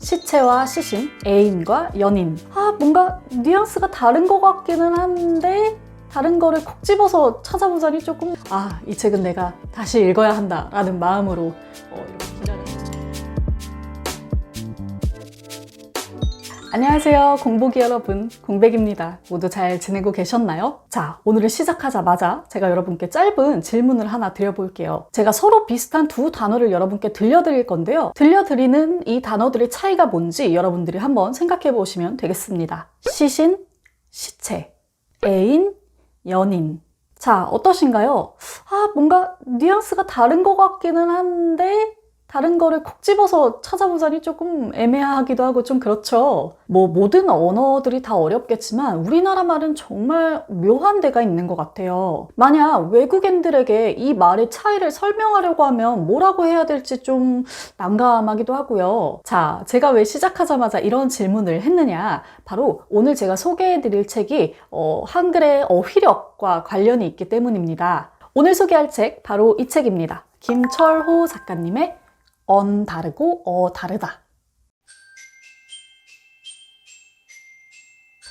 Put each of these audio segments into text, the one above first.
시체와 시신, 애인과 연인. 뭔가 뉘앙스가 다른 것 같기는 한데 다른 거를 콕 집어서 찾아보자니 조금 이 책은 내가 다시 읽어야 한다 라는 마음으로 이렇게 기다렸어요. 안녕하세요, 공복이 여러분, 공백입니다. 모두 잘 지내고 계셨나요? 자, 오늘을 시작하자마자 제가 여러분께 짧은 질문을 하나 드려볼게요. 제가 서로 비슷한 두 단어를 여러분께 들려드릴 건데요. 들려드리는 이 단어들의 차이가 뭔지 여러분들이 한번 생각해 보시면 되겠습니다. 시신, 시체, 애인, 연인. 자, 어떠신가요? 뭔가 뉘앙스가 다른 것 같기는 한데 다른 거를 콕 집어서 찾아보자니 조금 애매하기도 하고 좀 그렇죠. 모든 언어들이 다 어렵겠지만 우리나라 말은 정말 묘한 데가 있는 것 같아요. 만약 외국인들에게 이 말의 차이를 설명하려고 하면 뭐라고 해야 될지 좀 난감하기도 하고요. 자, 제가 왜 시작하자마자 이런 질문을 했느냐? 바로 오늘 제가 소개해드릴 책이 한글의 어휘력과 관련이 있기 때문입니다. 오늘 소개할 책 바로 이 책입니다. 김철호 작가님의 언 다르고 어 다르다.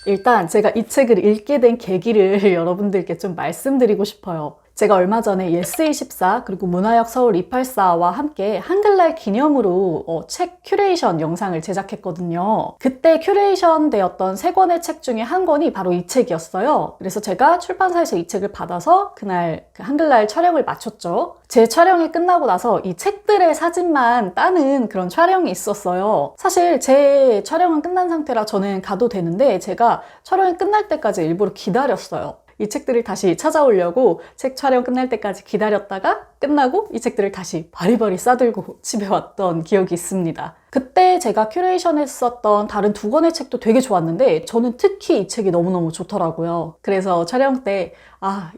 일단 제가 이 책을 읽게 된 계기를 여러분들께 좀 말씀드리고 싶어요. 제가 얼마 전에 예스24 그리고 문화역 서울 284와 함께 한글날 기념으로 책 큐레이션 영상을 제작했거든요. 그때 큐레이션 되었던 3권의 책 중에 한 권이 바로 이 책이었어요. 그래서 제가 출판사에서 이 책을 받아서 그날 한글날 촬영을 마쳤죠. 제 촬영이 끝나고 나서 이 책들의 사진만 따는 그런 촬영이 있었어요. 사실 제 촬영은 끝난 상태라 저는 가도 되는데 제가 촬영이 끝날 때까지 일부러 기다렸어요. 이 책들을 다시 찾아오려고 책 촬영 끝날 때까지 기다렸다가 끝나고 이 책들을 다시 바리바리 싸들고 집에 왔던 기억이 있습니다. 그때 제가 큐레이션 했었던 다른 2권의 책도 되게 좋았는데 저는 특히 이 책이 너무너무 좋더라고요. 그래서 촬영 때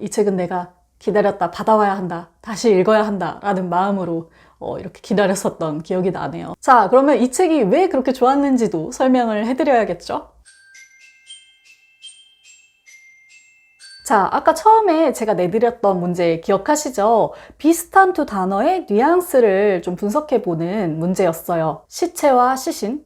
이 책은 내가 기다렸다 받아와야 한다, 다시 읽어야 한다 라는 마음으로 이렇게 기다렸었던 기억이 나네요. 자, 그러면 이 책이 왜 그렇게 좋았는지도 설명을 해드려야겠죠? 자, 아까 처음에 제가 내드렸던 문제 기억하시죠? 비슷한 두 단어의 뉘앙스를 좀 분석해보는 문제였어요. 시체와 시신,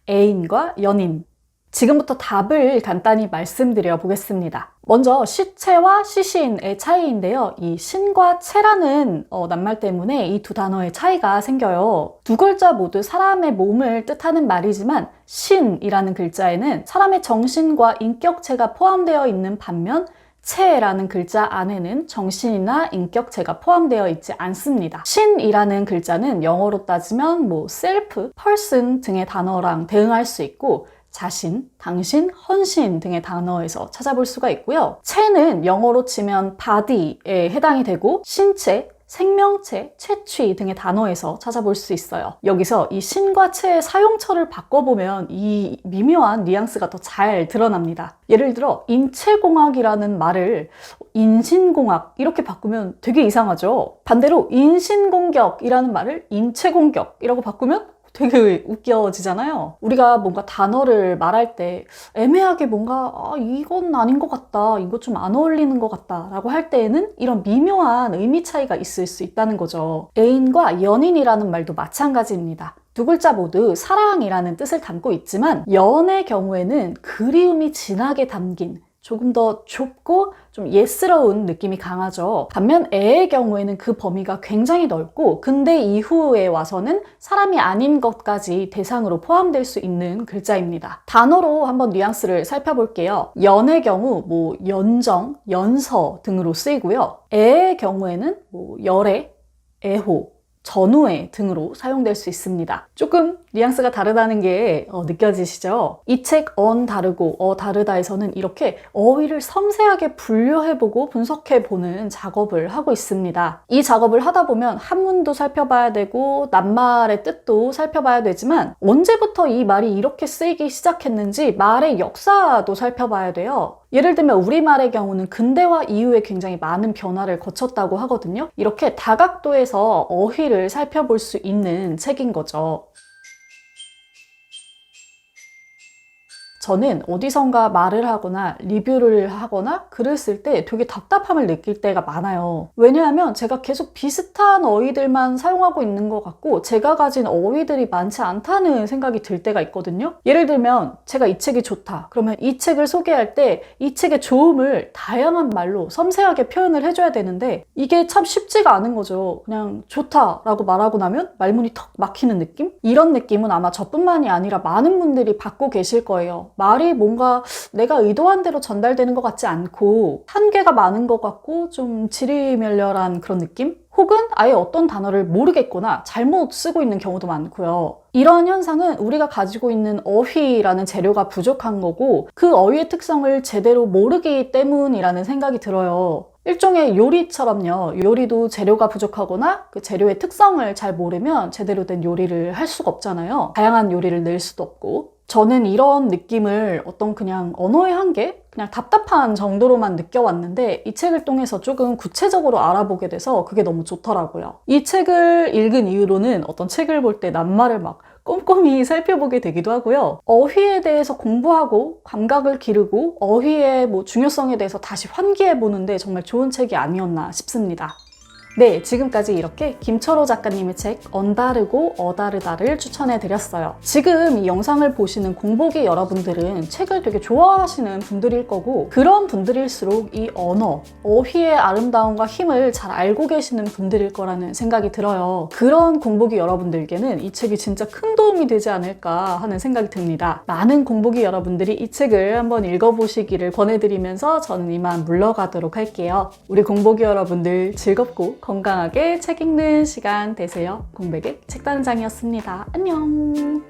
애인과 연인. 지금부터 답을 간단히 말씀드려 보겠습니다. 먼저 시체와 시신의 차이인데요. 이 신과 체라는 낱말 때문에 이 두 단어의 차이가 생겨요. 두 글자 모두 사람의 몸을 뜻하는 말이지만 신이라는 글자에는 사람의 정신과 인격체가 포함되어 있는 반면 체라는 글자 안에는 정신이나 인격체가 포함되어 있지 않습니다. 신이라는 글자는 영어로 따지면 self, person 등의 단어랑 대응할 수 있고 자신, 당신, 헌신 등의 단어에서 찾아볼 수가 있고요. 체는 영어로 치면 body에 해당이 되고 신체, 생명체, 채취 등의 단어에서 찾아볼 수 있어요. 여기서 이 신과 체의 사용처를 바꿔보면 이 미묘한 뉘앙스가 더 잘 드러납니다. 예를 들어 인체공학이라는 말을 인신공학 이렇게 바꾸면 되게 이상하죠. 반대로 인신공격이라는 말을 인체공격이라고 바꾸면 되게 웃겨지잖아요. 우리가 뭔가 단어를 말할 때 애매하게 뭔가 이건 아닌 것 같다, 이거 좀 안 어울리는 것 같다 라고 할 때에는 이런 미묘한 의미 차이가 있을 수 있다는 거죠. 애인과 연인이라는 말도 마찬가지입니다. 두 글자 모두 사랑이라는 뜻을 담고 있지만 연의 경우에는 그리움이 진하게 담긴 조금 더 좁고 좀 예스러운 느낌이 강하죠. 반면 애의 경우에는 그 범위가 굉장히 넓고 근대 이후에 와서는 사람이 아닌 것까지 대상으로 포함될 수 있는 글자입니다. 단어로 한번 뉘앙스를 살펴볼게요. 연의 경우 연정, 연서 등으로 쓰이고요. 애의 경우에는 열애, 애호, 전우애 등으로 사용될 수 있습니다. 조금 뉘앙스가 다르다는 게 느껴지시죠? 이 책 언 다르고 어 다르다에서는 이렇게 어휘를 섬세하게 분류해보고 분석해보는 작업을 하고 있습니다. 이 작업을 하다 보면 한문도 살펴봐야 되고 낱말의 뜻도 살펴봐야 되지만 언제부터 이 말이 이렇게 쓰이기 시작했는지 말의 역사도 살펴봐야 돼요. 예를 들면 우리말의 경우는 근대화 이후에 굉장히 많은 변화를 거쳤다고 하거든요. 이렇게 다각도에서 어휘를 살펴볼 수 있는 책인 거죠. 저는 어디선가 말을 하거나 리뷰를 하거나 글을 쓸 때 되게 답답함을 느낄 때가 많아요. 왜냐하면 제가 계속 비슷한 어휘들만 사용하고 있는 것 같고 제가 가진 어휘들이 많지 않다는 생각이 들 때가 있거든요. 예를 들면 제가 이 책이 좋다. 그러면 이 책을 소개할 때 이 책의 좋음을 다양한 말로 섬세하게 표현을 해줘야 되는데 이게 참 쉽지가 않은 거죠. 그냥 좋다라고 말하고 나면 말문이 턱 막히는 느낌? 이런 느낌은 아마 저뿐만이 아니라 많은 분들이 받고 계실 거예요. 말이 뭔가 내가 의도한 대로 전달되는 것 같지 않고 한계가 많은 것 같고 좀 지리멸렬한 그런 느낌? 혹은 아예 어떤 단어를 모르겠거나 잘못 쓰고 있는 경우도 많고요. 이러한 현상은 우리가 가지고 있는 어휘라는 재료가 부족한 거고 그 어휘의 특성을 제대로 모르기 때문이라는 생각이 들어요. 일종의 요리처럼요. 요리도 재료가 부족하거나 그 재료의 특성을 잘 모르면 제대로 된 요리를 할 수가 없잖아요. 다양한 요리를 낼 수도 없고. 저는 이런 느낌을 어떤 그냥 언어의 한계? 그냥 답답한 정도로만 느껴왔는데 이 책을 통해서 조금 구체적으로 알아보게 돼서 그게 너무 좋더라고요. 이 책을 읽은 이후로는 어떤 책을 볼 때 낱말을 막 꼼꼼히 살펴보게 되기도 하고요. 어휘에 대해서 공부하고 감각을 기르고 어휘의 중요성에 대해서 다시 환기해보는데 정말 좋은 책이 아니었나 싶습니다. 네, 지금까지 이렇게 김철호 작가님의 책 언다르고 어다르다를 추천해드렸어요. 지금 이 영상을 보시는 공복이 여러분들은 책을 되게 좋아하시는 분들일 거고 그런 분들일수록 이 언어, 어휘의 아름다움과 힘을 잘 알고 계시는 분들일 거라는 생각이 들어요. 그런 공복이 여러분들께는 이 책이 진짜 큰 도움이 되지 않을까 하는 생각이 듭니다. 많은 공복이 여러분들이 이 책을 한번 읽어보시기를 권해드리면서 저는 이만 물러가도록 할게요. 우리 공복이 여러분들 즐겁고 건강하게 책 읽는 시간 되세요. 공백의 책단장이었습니다. 안녕.